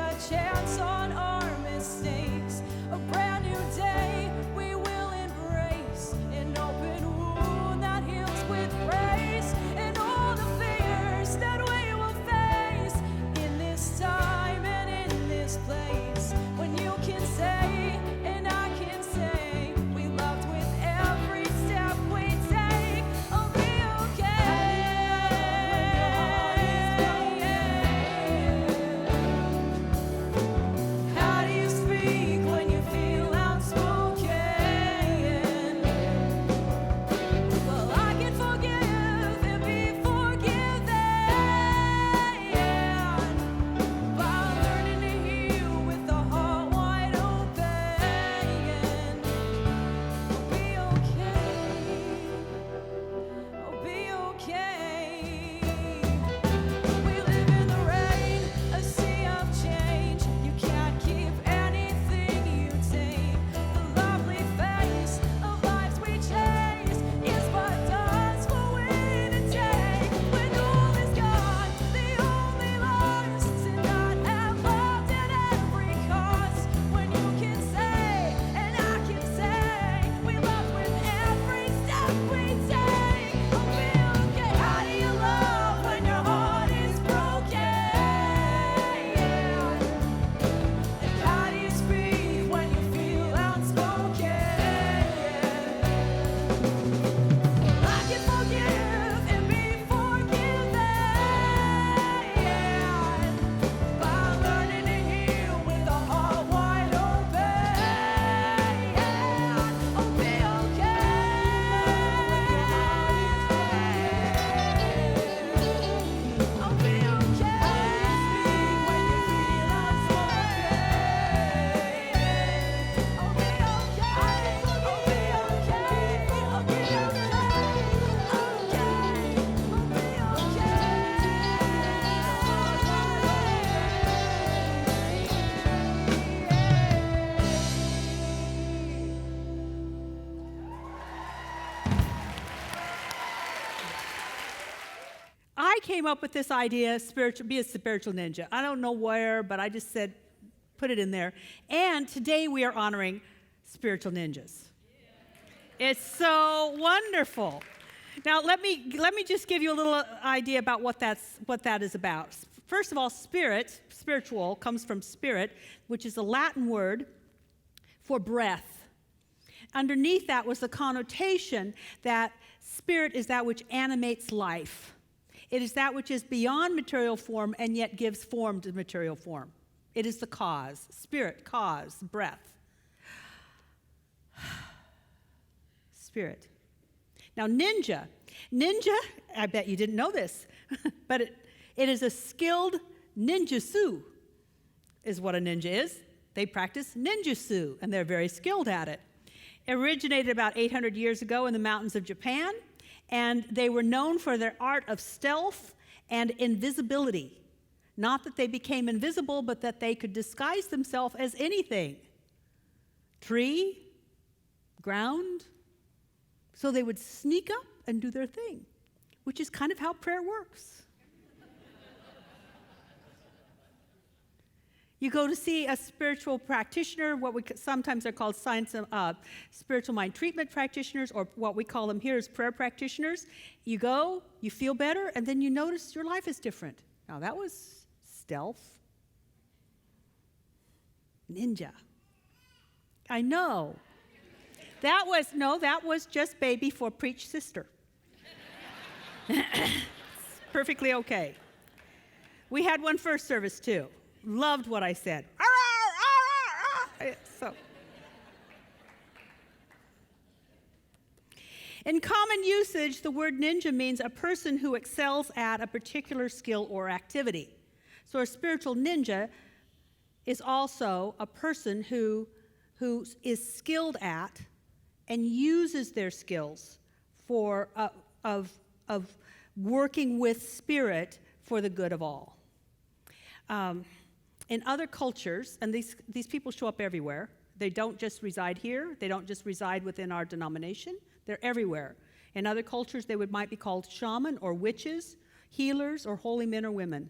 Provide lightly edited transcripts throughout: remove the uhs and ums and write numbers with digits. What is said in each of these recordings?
a chance on our mistakes, a brand new day we will embrace, an open wound that heals with grace, and all the fears that we will face in this time and in this place, when you can say and I can say we loved with every step we take. I'll be okay. How do you speak when you feel outspoken? Well, I can forgive and be forgiven by learning to heal with the heart wide open. I'll be okay. I'll be okay. We live in the rain, a sea of change. You can't keep anything you take. The lovely face of lives we chase is what does for we to take. When all is gone, the only loss to not have loved at every cost. When you can say and I can say we love with every step we take. I'll be okay. How do you love when your heart is broken? And how do you speak when you feel outspoken? I can forgive and be forgiven by learning to heal with the heart wide open. I'll be okay. I'll be okay. When you feel outspoken, I'll be okay. I'll be okay. I'll be I came up with this idea, be a spiritual ninja. I don't know where, but I just said, put it in there. And today we are honoring spiritual ninjas. It's so wonderful. Now let me just give you a little idea about what that is about. First of all, spiritual comes from spirit, which is a Latin word for breath. Underneath that was the connotation that spirit is that which animates life. It is that which is beyond material form and yet gives form to material form. It is the cause, spirit, cause, breath. Spirit. Now, ninja, I bet you didn't know this, but it is a skilled ninjutsu, is what a ninja is. They practice ninjutsu, and they're very skilled at it. It originated about 800 years ago in the mountains of Japan, and they were known for their art of stealth and invisibility. Not that they became invisible, but that they could disguise themselves as anything. Tree, ground. So they would sneak up and do their thing, which is kind of how prayer works. You go to see a spiritual practitioner, what we sometimes are called spiritual mind treatment practitioners, or what we call them here is prayer practitioners. You go, you feel better, and then you notice your life is different. Now that was stealth. Ninja. I know. That was just baby for preach sister. It's perfectly okay. We had one first service too. Loved what I said. So, in common usage, the word ninja means a person who excels at a particular skill or activity. So a spiritual ninja is also a person who is skilled at and uses their skills for of working with spirit for the good of all. In other cultures, and these people show up everywhere. They don't just reside here. They don't just reside within our denomination. They're everywhere. In other cultures, they might be called shaman or witches, healers, or holy men or women,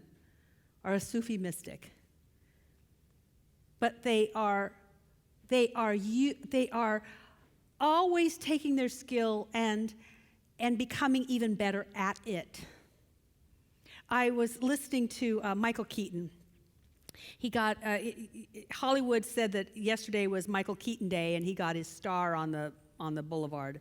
or a Sufi mystic. but they are always taking their skill and becoming even better at it. I was listening to Michael Keaton. He got Hollywood said that yesterday was Michael Keaton Day, and he got his star on the boulevard.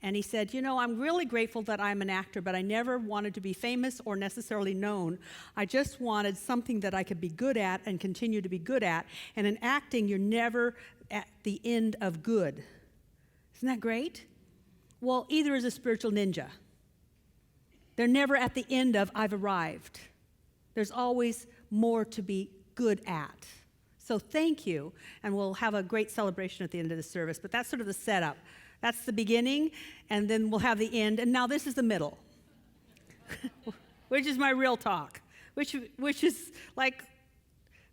And he said, I'm really grateful that I'm an actor, but I never wanted to be famous or necessarily known. I just wanted something that I could be good at and continue to be good at. And in acting, you're never at the end of good. Isn't that great? Well, either is a spiritual ninja. They're never at the end of, I've arrived. There's always more to be good at. So thank you, and we'll have a great celebration at the end of the service. But that's sort of the setup. That's the beginning, and then we'll have the end. And now this is the middle, which is my real talk, which is like,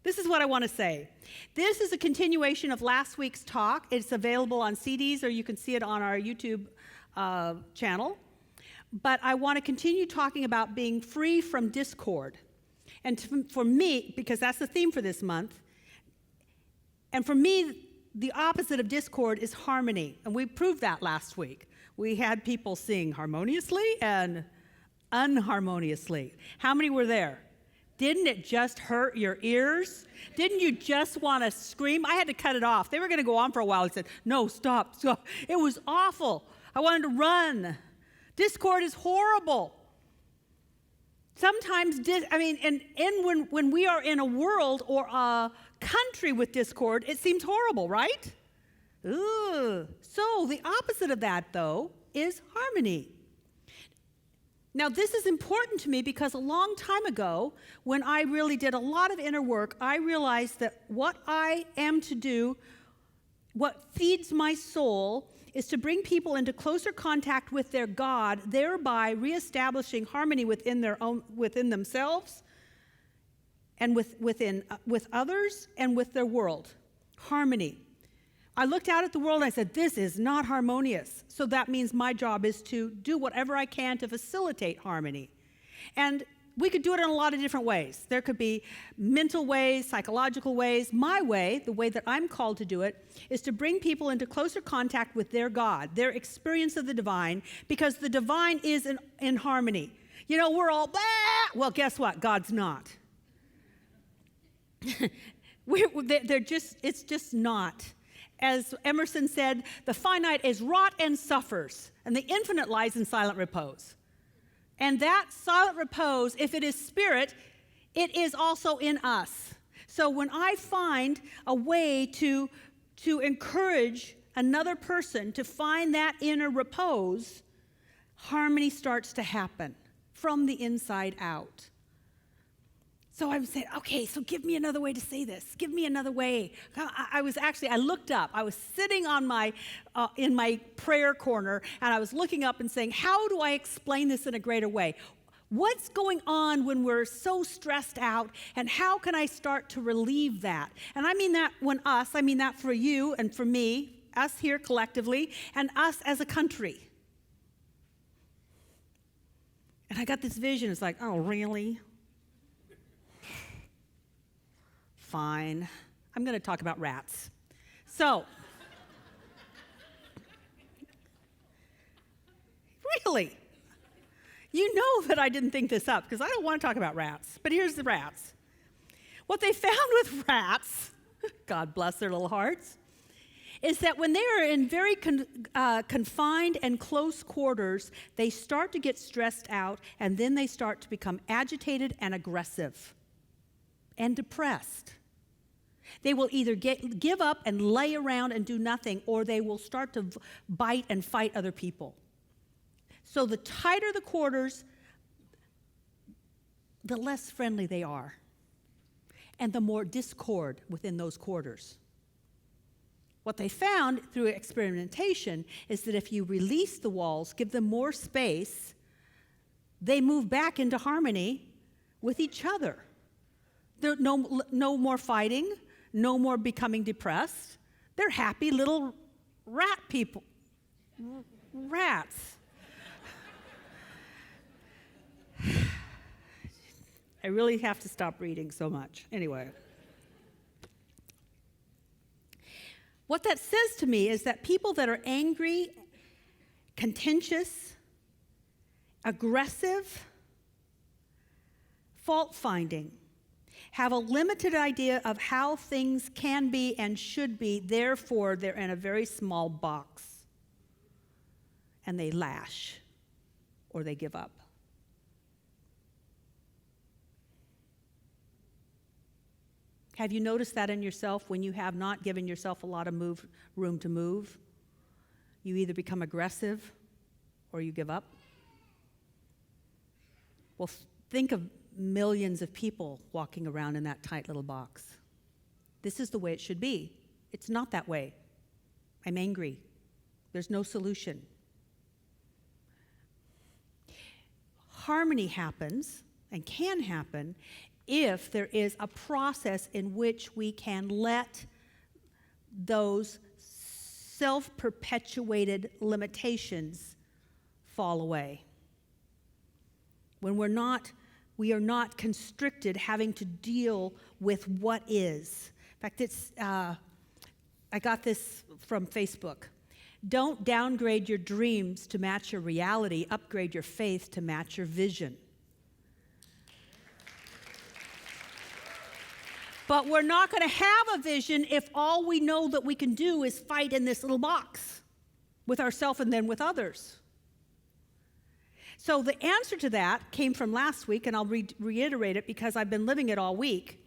this is what I want to say. This is a continuation of last week's talk. It's available on CDs, or you can see it on our YouTube channel. But I want to continue talking about being free from discord. And for me, because that's the theme for this month, and for me, the opposite of discord is harmony. And we proved that last week. We had people sing harmoniously and unharmoniously. How many were there? Didn't it just hurt your ears? Didn't you just want to scream? I had to cut it off. They were going to go on for a while. I said, no, stop. It was awful. I wanted to run. Discord is horrible. Sometimes, when we are in a world or a country with discord, it seems horrible, right? Ugh. So the opposite of that, though, is harmony. Now, this is important to me because a long time ago, when I really did a lot of inner work, I realized that what I am to do, what feeds my soul, is to bring people into closer contact with their God, thereby reestablishing harmony within themselves, and with others, and with their world. Harmony. I looked out at the world and I said, this is not harmonious. So that means my job is to do whatever I can to facilitate harmony. And we could do it in a lot of different ways. There could be mental ways, psychological ways. My way, the way that I'm called to do it, is to bring people into closer contact with their God, their experience of the divine, because the divine is in harmony. We're all, bah! Well, guess what? God's not. It's just not. As Emerson said, the finite is wrought and suffers, and the infinite lies in silent repose. And that silent repose, if it is spirit, it is also in us. So when I find a way to encourage another person to find that inner repose, harmony starts to happen from the inside out. So I'm saying, okay, so give me another way to say this. Give me another way. I looked up. I was sitting on in my prayer corner, and I was looking up and saying, how do I explain this in a greater way? What's going on when we're so stressed out, and how can I start to relieve that? And I mean that I mean that for you and for me, us here collectively, and us as a country. And I got this vision. It's like, oh, really? Fine. I'm going to talk about rats. So, really, you know that I didn't think this up because I don't want to talk about rats. But here's the rats. What they found with rats, God bless their little hearts, is that when they are in very confined and close quarters, they start to get stressed out, and then they start to become agitated and aggressive and depressed. They will either give up and lay around and do nothing, or they will start to bite and fight other people. So the tighter the quarters, the less friendly they are, and the more discord within those quarters. What they found through experimentation is that if you release the walls, give them more space, they move back into harmony with each other. There, no more fighting, no more becoming depressed. They're happy little rat people. Rats. I really have to stop reading so much. Anyway. What that says to me is that people that are angry, contentious, aggressive, fault-finding, have a limited idea of how things can be and should be. Therefore, they're in a very small box. And they lash or they give up. Have you noticed that in yourself when you have not given yourself a lot of room to move? You either become aggressive or you give up. Well, think of millions of people walking around in that tight little box. This is the way it should be. It's not that way. I'm angry. There's no solution. Harmony happens and can happen if there is a process in which we can let those self-perpetuated limitations fall away. When we are not constricted having to deal with what is. In fact, I got this from Facebook. Don't downgrade your dreams to match your reality. Upgrade your faith to match your vision. But we're not going to have a vision if all we know that we can do is fight in this little box with ourselves and then with others. So the answer to that came from last week, and I'll reiterate it because I've been living it all week.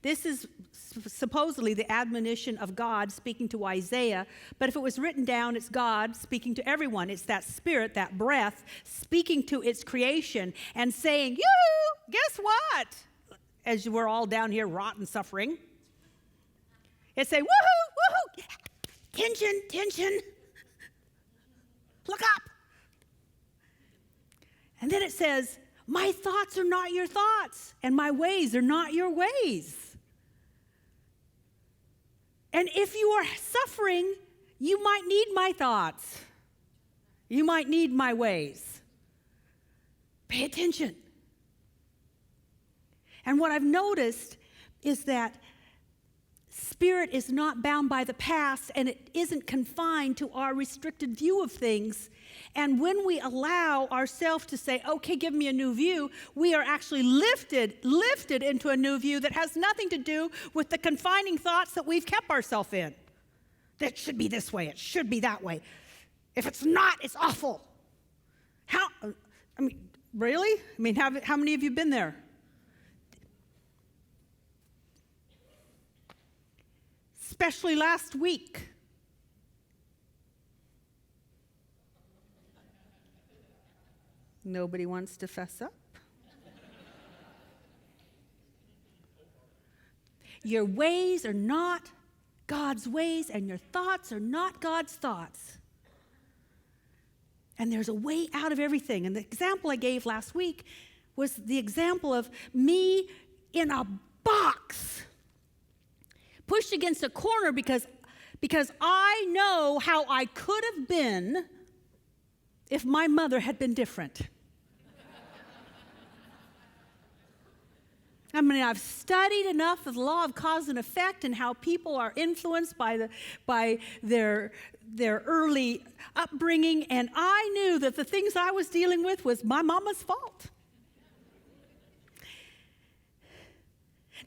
This is supposedly the admonition of God speaking to Isaiah, but if it was written down, it's God speaking to everyone. It's that spirit, that breath, speaking to its creation and saying, yoo-hoo, guess what? As we're all down here rotten suffering. It say, woohoo, woohoo, tension, tension, look up. And then it says, my thoughts are not your thoughts, and my ways are not your ways. And if you are suffering, you might need my thoughts. You might need my ways. Pay attention. And what I've noticed is that spirit is not bound by the past, and it isn't confined to our restricted view of things. And when we allow ourselves to say, okay, give me a new view, we are actually lifted into a new view that has nothing to do with the confining thoughts that we've kept ourselves in. That should be this way, it should be that way. If it's not, it's awful. Really? How many of you have been there? Especially last week. Nobody wants to fess up. Your ways are not God's ways, and your thoughts are not God's thoughts. And there's a way out of everything. And the example I gave last week was the example of me in a box, pushed against a corner because I know how I could have been if my mother had been different. I've studied enough of the law of cause and effect and how people are influenced by their early upbringing, and I knew that the things I was dealing with was my mama's fault.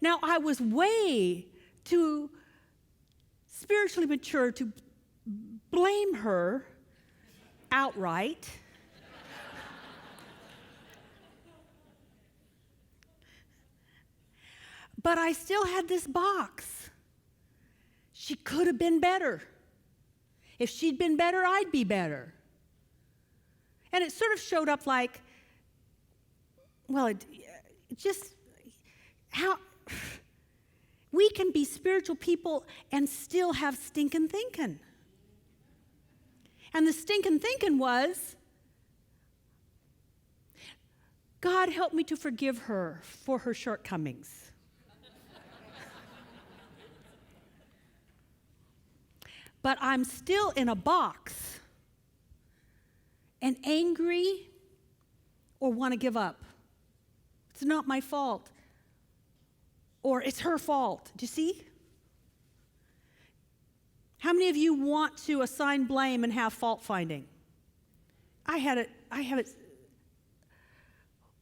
Now, I was way too spiritually mature to blame her outright. But I still had this box. She could have been better. If she'd been better, I'd be better. And it sort of showed up like, how we can be spiritual people and still have stinking thinking. And the stinking thinking was, God, help me to forgive her for her shortcomings. But I'm still in a box and angry or want to give up. It's not my fault. Or it's her fault. Do you see? How many of you want to assign blame and have fault finding? I have it.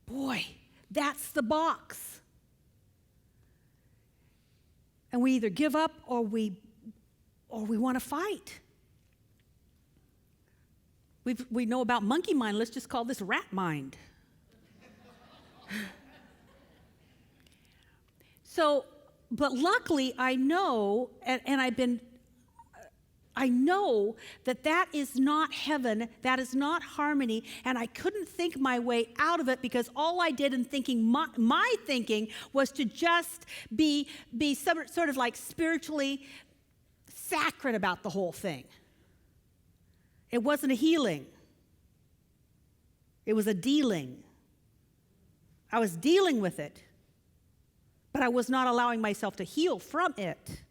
Boy, that's the box. And we either give up or we want to fight. We know about monkey mind. Let's just call this rat mind. So, but luckily I know, and I know that is not heaven, that is not harmony, and I couldn't think my way out of it because all I did in thinking, my thinking was to just be sort of like spiritually saccharine about the whole thing. It wasn't a healing. It was a dealing. I was dealing with it, but I was not allowing myself to heal from it.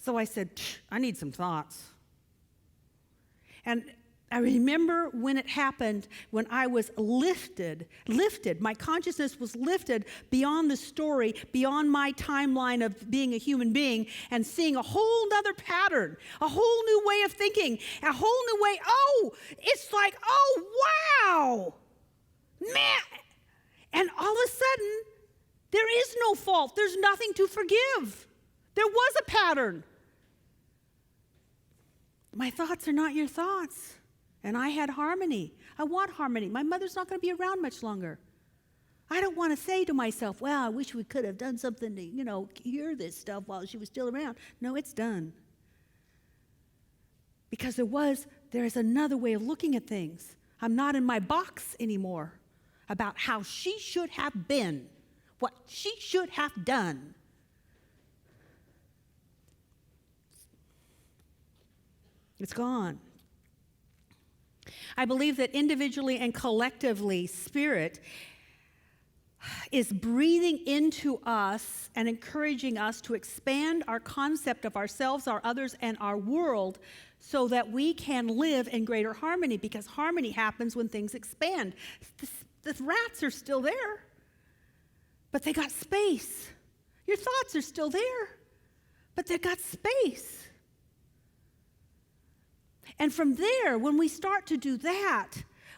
So I said, I need some thoughts. And I remember when it happened, when I was lifted, my consciousness was lifted beyond the story, beyond my timeline of being a human being, and seeing a whole nother pattern, a whole new way of thinking, a whole new way. Oh, it's like, oh, wow, man. And all of a sudden, there is no fault. There's nothing to forgive. There was a pattern. My thoughts are not your thoughts. And I had harmony. I want harmony. My mother's not going to be around much longer. I don't want to say to myself, well, I wish we could have done something to, hear this stuff while she was still around. No, it's done. Because there is another way of looking at things. I'm not in my box anymore about how she should have been, what she should have done. It's gone. I believe that individually and collectively, Spirit is breathing into us and encouraging us to expand our concept of ourselves, our others, and our world so that we can live in greater harmony, because harmony happens when things expand. The rats are still there, but they got space. Your thoughts are still there, but they got space. And from there, when we start to do that,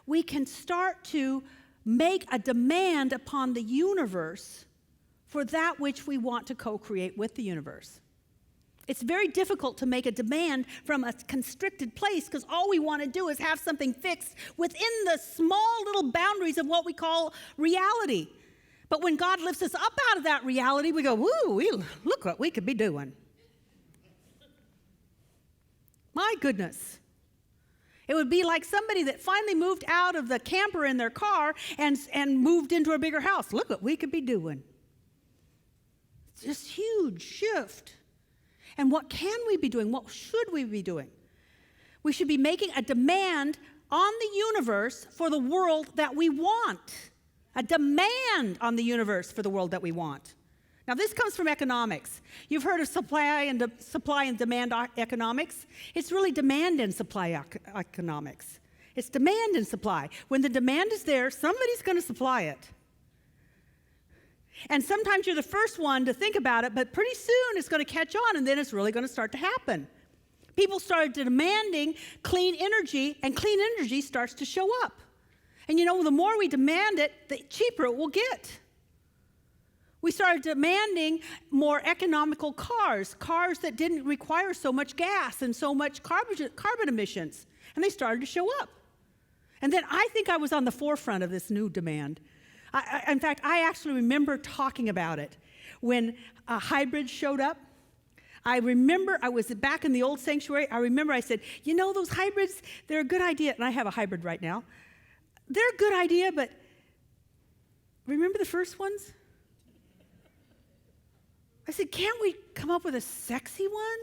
we can start to make a demand upon the universe for that which we want to co-create with the universe. It's very difficult to make a demand from a constricted place because all we want to do is have something fixed within the small little boundaries of what we call reality. But when God lifts us up out of that reality, we go, woo, look what we could be doing. My goodness. It would be like somebody that finally moved out of the camper in their car and moved into a bigger house. Look what we could be doing. It's just huge shift. And what can we be doing? What should we be doing? We should be making a demand on the universe for the world that we want. A demand on the universe for the world that we want. Now, this comes from economics. You've heard of supply and demand economics. It's really demand and supply economics. It's demand and supply. When the demand is there, somebody's going to supply it. And sometimes you're the first one to think about it, but pretty soon it's going to catch on, and then it's really going to start to happen. People started demanding clean energy, and clean energy starts to show up. And the more we demand it, the cheaper it will get. We started demanding more economical cars that didn't require so much gas and so much carbon emissions. And they started to show up. And then I think I was on the forefront of this new demand. In fact, I actually remember talking about it when hybrids showed up. I remember I was back in the old sanctuary. I remember I said, those hybrids, they're a good idea. And I have a hybrid right now. They're a good idea, but remember the first ones? I said, can't we come up with a sexy one?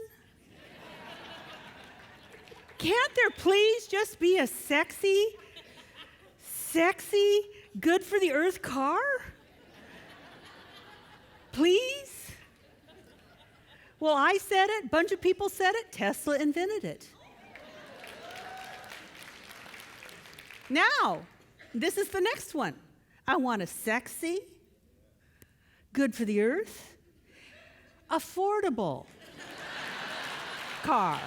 Can't there please just be a sexy, good for the earth car? Please? Well, I said it, a bunch of people said it, Tesla invented it. Now, this is the next one. I want a sexy, good for the earth, affordable. car.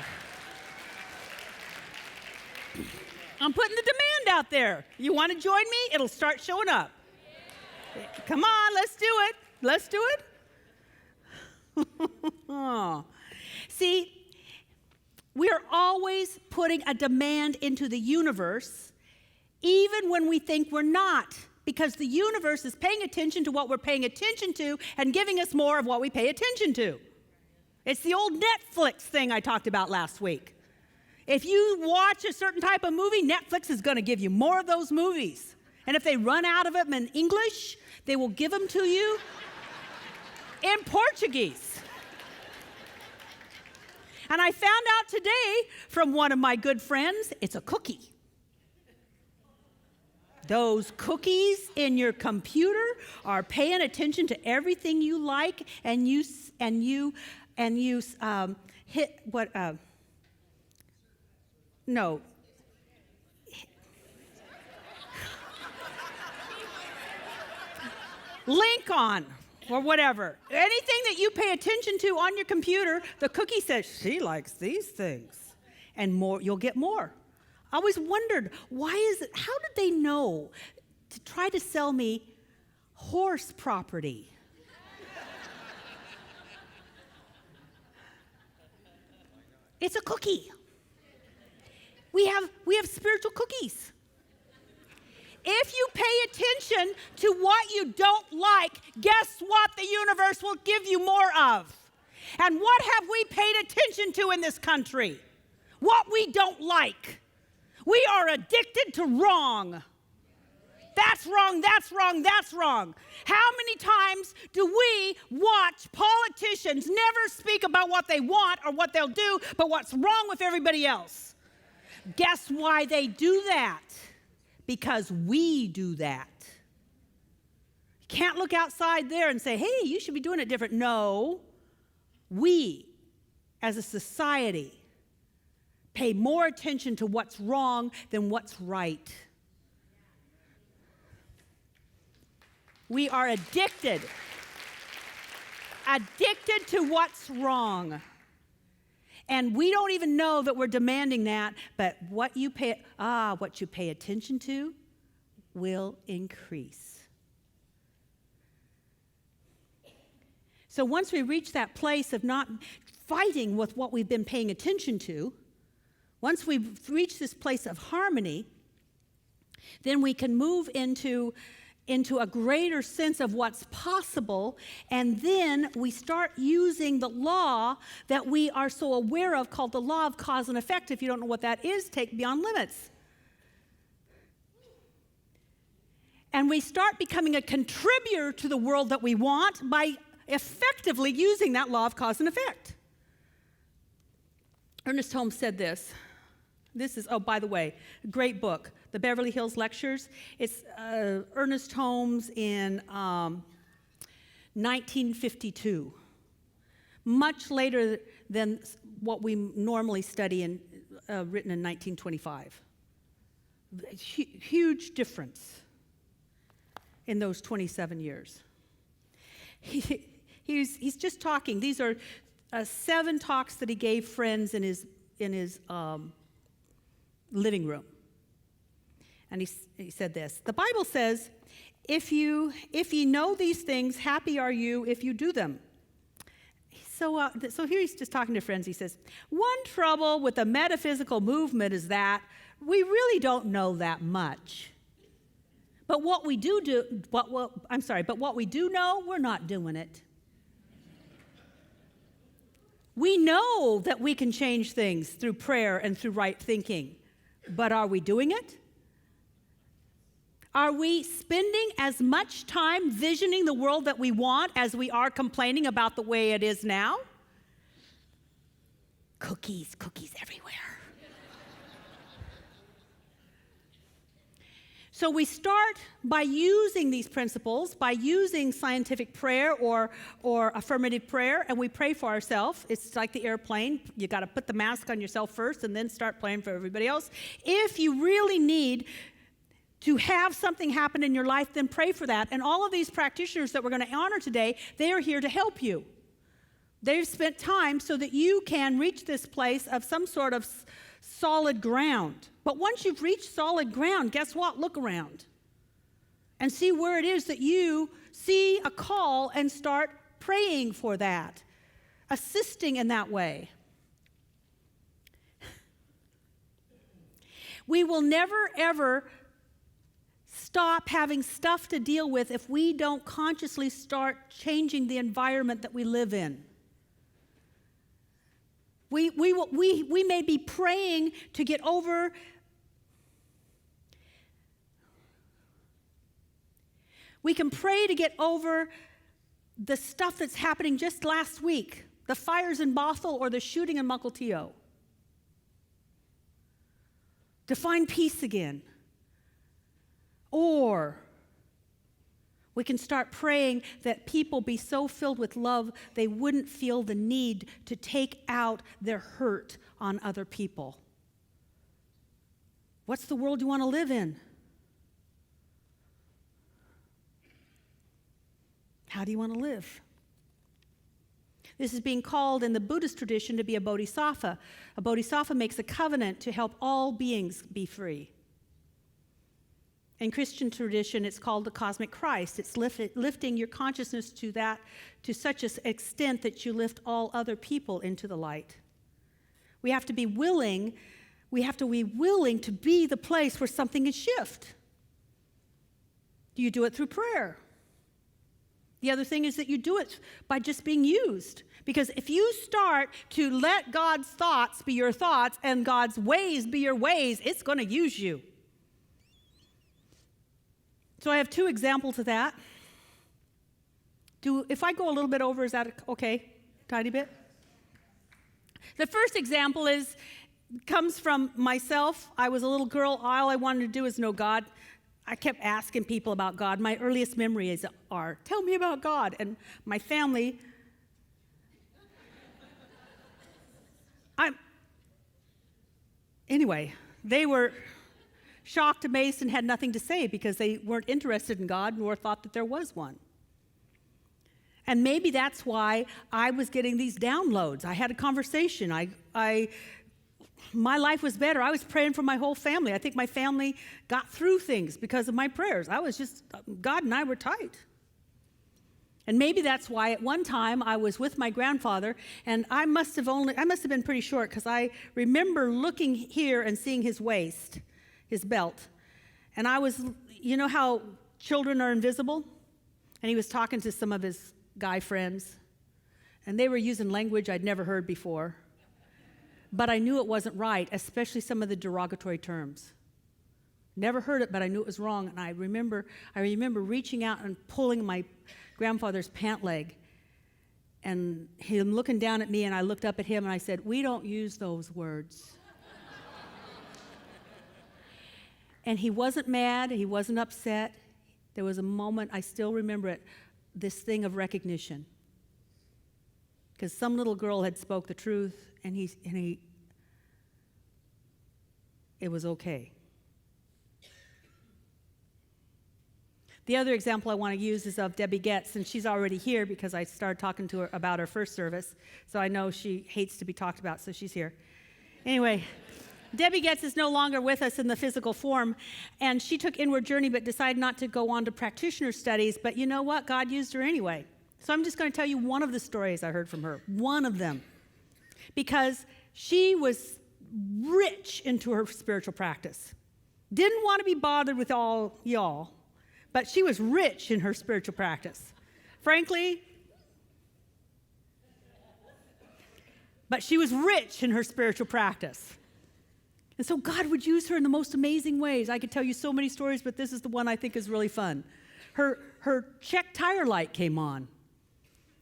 I'm putting the demand out there. You want to join me? It'll start showing up. Come on, let's do it. Let's do it. See, we're always putting a demand into the universe, even when we think we're not, because the universe is paying attention to what we're paying attention to and giving us more of what we pay attention to. It's the old Netflix thing I talked about last week. If you watch a certain type of movie, Netflix is going to give you more of those movies. And if they run out of them in English, they will give them to you in Portuguese. And I found out today from one of my good friends, it's a cookie. Those cookies in your computer are paying attention to everything you like, and you hit what? No. Mycon or whatever. Anything that you pay attention to on your computer, the cookie says, she likes these things. And more, you'll get more. I always wondered, how did they know to try to sell me horse property? It's a cookie. We have spiritual cookies. If you pay attention to what you don't like, guess what the universe will give you more of? And what have we paid attention to in this country? What we don't like. We are addicted to wrong. That's wrong, that's wrong, that's wrong. How many times do we watch politicians never speak about what they want or what they'll do, but what's wrong with everybody else? Guess why they do that? Because we do that. You can't look outside there and say, hey, you should be doing it different. No, we, as a society, pay more attention to what's wrong than what's right. We are addicted to what's wrong. And we don't even know that we're demanding that, but what you pay attention to will increase. So once we reach that place of not fighting with what we've been paying attention to, once we've reached this place of harmony, then we can move into a greater sense of what's possible, and then we start using the law that we are so aware of called the law of cause and effect. If you don't know what that is, take Beyond Limits. And we start becoming a contributor to the world that we want by effectively using that law of cause and effect. Ernest Holmes said this. This is, oh, by the way, a great book, The Beverly Hills Lectures. It's Ernest Holmes in 1952, much later than what we normally study, written in 1925. Huge difference in those 27 years. He's just talking. These are 7 talks that he gave friends in his living room. And he said this: the Bible says, if ye know these things, happy are you if you do them. So here he's just talking to friends. He says, one trouble with the metaphysical movement is that we really don't know that much. But what we do know, we're not doing it. We know that we can change things through prayer and through right thinking. But are we doing it? Are we spending as much time visioning the world that we want as we are complaining about the way it is now? Cookies everywhere. So we start by using these principles, by using scientific prayer or affirmative prayer, and we pray for ourselves. It's like the airplane. You got to put the mask on yourself first and then start praying for everybody else. If you really need to have something happen in your life, then pray for that. And all of these practitioners that we're going to honor today, they are here to help you. They've spent time so that you can reach this place of some sort of solid ground. But once you've reached solid ground, guess what? Look around and see where it is that you see a call and start praying for that, assisting in that way. We will never, ever stop having stuff to deal with if we don't consciously start changing the environment that we live in. We may be praying to get over we can pray to get over the stuff that's happening just last week, the fires in Bothell or the shooting in Mukilteo. To find peace again. Or we can start praying that people be so filled with love they wouldn't feel the need to take out their hurt on other people. What's the world you want to live in? How do you want to live? This is being called in the Buddhist tradition to be a bodhisattva. A bodhisattva makes a covenant to help all beings be free. In Christian tradition, it's called the cosmic Christ. It's lifting your consciousness to such an extent that you lift all other people into the light. We have to be willing to be the place where something can shift. Do you do it through prayer? The other thing is that you do it by just being used. Because if you start to let God's thoughts be your thoughts and God's ways be your ways, it's going to use you. So I have two examples of that. If I go a little bit over, is that okay? Tiny bit? The first example comes from myself. I was a little girl. All I wanted to do is know God. I kept asking people about God. My earliest memories are, tell me about God. And my family, anyway, they were shocked, amazed, and had nothing to say because they weren't interested in God nor thought that there was one. And maybe that's why I was getting these downloads. I had a conversation. My life was better. I was praying for my whole family. I think my family got through things because of my prayers. God and I were tight. And maybe that's why at one time I was with my grandfather, and I must have been pretty short because I remember looking here and seeing his waist, his belt. And you know how children are invisible? And he was talking to some of his guy friends, and they were using language I'd never heard before. But I knew it wasn't right, especially some of the derogatory terms. Never heard it, but I knew it was wrong. And I remember reaching out and pulling my grandfather's pant leg, and him looking down at me, and I looked up at him, and I said, "We don't use those words." And he wasn't mad. He wasn't upset. There was a moment, I still remember it, this thing of recognition. Because some little girl had spoke the truth, and it was okay. The other example I want to use is of Debbie Getz, and she's already here because I started talking to her about her first service, so I know she hates to be talked about, so she's here. Anyway, Debbie Getz is no longer with us in the physical form, and she took Inward Journey but decided not to go on to practitioner studies, but you know what? God used her anyway. So I'm just going to tell you one of the stories I heard from her, one of them. Because she was rich into her spiritual practice. Didn't want to be bothered with all y'all, but she was rich in her spiritual practice. Frankly, but she was rich in her spiritual practice. And so God would use her in the most amazing ways. I could tell you so many stories, but this is the one I think is really fun. Her check tire light came on,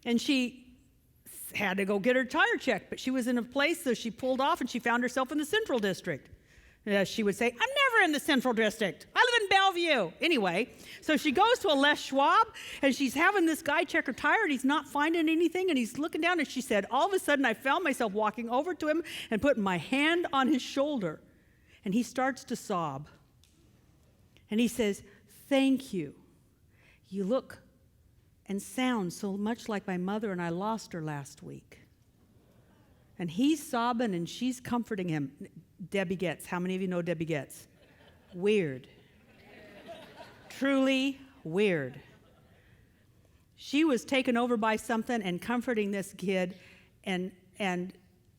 and she had to go get her tire checked, but she was in a place, so she pulled off, and she found herself in the Central District. As she would say, I'm never in the Central District. I live in Bellevue. Anyway, so she goes to a Les Schwab, and she's having this guy check her tire, and he's not finding anything, and he's looking down, and she said, all of a sudden, I found myself walking over to him and putting my hand on his shoulder, and he starts to sob. And he says, thank you. You look and sounds so much like my mother, and I lost her last week. And he's sobbing and she's comforting him. Debbie Getz. How many of you know Debbie Getz? Weird. Truly weird. She was taken over by something and comforting this kid, and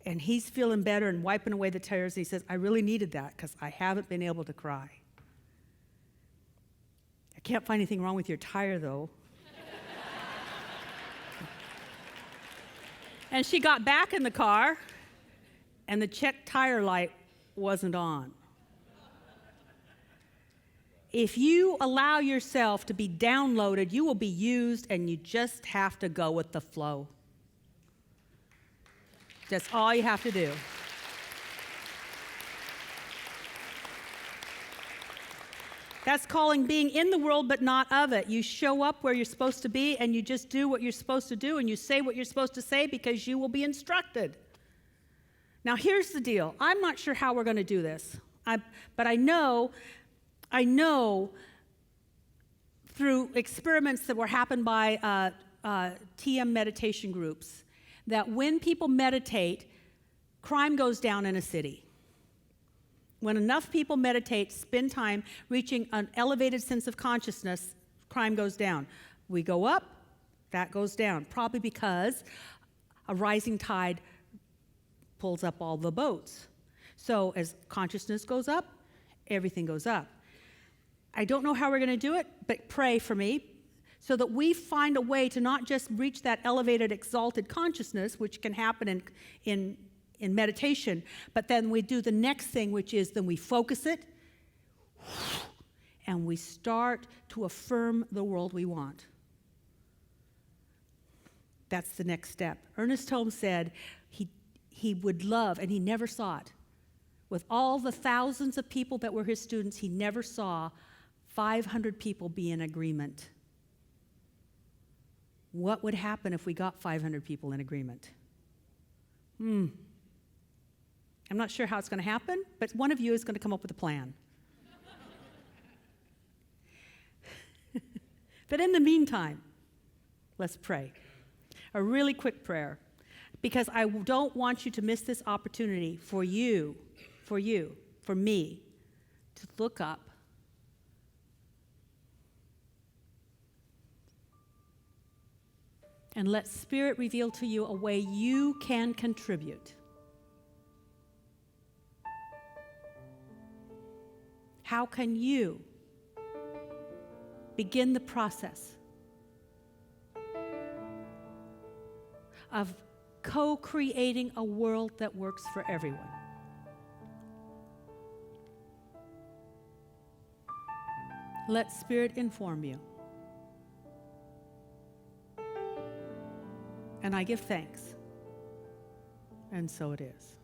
he's feeling better and wiping away the tears. He says, I really needed that because I haven't been able to cry. I can't find anything wrong with your tire, though. And she got back in the car, and the check tire light wasn't on. If you allow yourself to be downloaded, you will be used, and you just have to go with the flow. That's all you have to do. That's calling being in the world but not of it. You show up where you're supposed to be, and you just do what you're supposed to do, and you say what you're supposed to say because you will be instructed. Now, here's the deal. I'm not sure how we're going to do this, but I know through experiments that were happened by TM meditation groups that when people meditate, crime goes down in a city. When enough people meditate, spend time reaching an elevated sense of consciousness, crime goes down. We go up, that goes down, probably because a rising tide pulls up all the boats. So as consciousness goes up, everything goes up. I don't know how we're going to do it, but pray for me so that we find a way to not just reach that elevated, exalted consciousness, which can happen in meditation, but then we do the next thing, which is then we focus it and we start to affirm the world we want. That's the next step. Ernest Holmes said he would love, and he never saw it. With all the thousands of people that were his students, he never saw 500 people be in agreement. What would happen if we got 500 people in agreement? I'm not sure how it's going to happen, but one of you is going to come up with a plan. But in the meantime, let's pray. A really quick prayer, because I don't want you to miss this opportunity for me, to look up and let Spirit reveal to you a way you can contribute. How can you begin the process of co-creating a world that works for everyone? Let Spirit inform you. And I give thanks. And so it is.